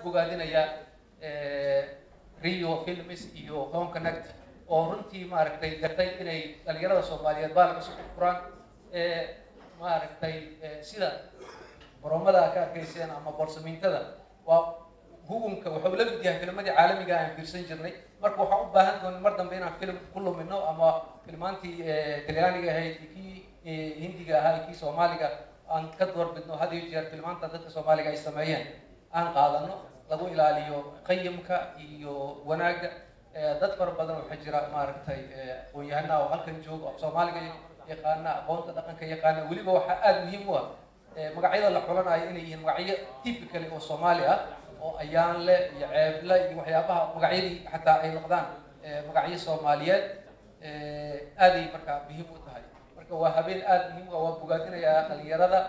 bogaadinayaa Rio Films iyo Home Connect oo runtii maaragtay gartay inay dhalinyarada Soomaaliyeed baa laga soo furaan maaragtay sida برامجها كاركيسيان أما برسمينتها وهو wuxuu la mid yahay filmadii caalamiga ah aan fiirsan jirnay marka waxa u baahan doon mar dambe inaan film kullu minno ama filmaantii Talyaaniga ahayd kii Hindiga ahaa kii Soomaaliga aan ka doorbidno hadii jeer filmaanta dadka Soomaaliga ay sameeyeen aan qaadano lagu ilaaliyo qiyamka iyo wanaaga dad fara badan oo xajira maaragtay qoyahana oo halkan jooga Soomaaliga yaqaana aqoonta dhaqanka yaqaana waliba waxa aad muhiim u ah magacyada la xulanayo inay yihiin magacyo typical oo Soomaali ah oo ayaan le iyo ceeb le iyo waxyaabaha magacyadii xataa ay noqdaan magacyo Soomaaliyeed aad ay marka muhiim u tahay marka waa habeen aad muhiim u ah waa bogaadinayaa dhalinyarada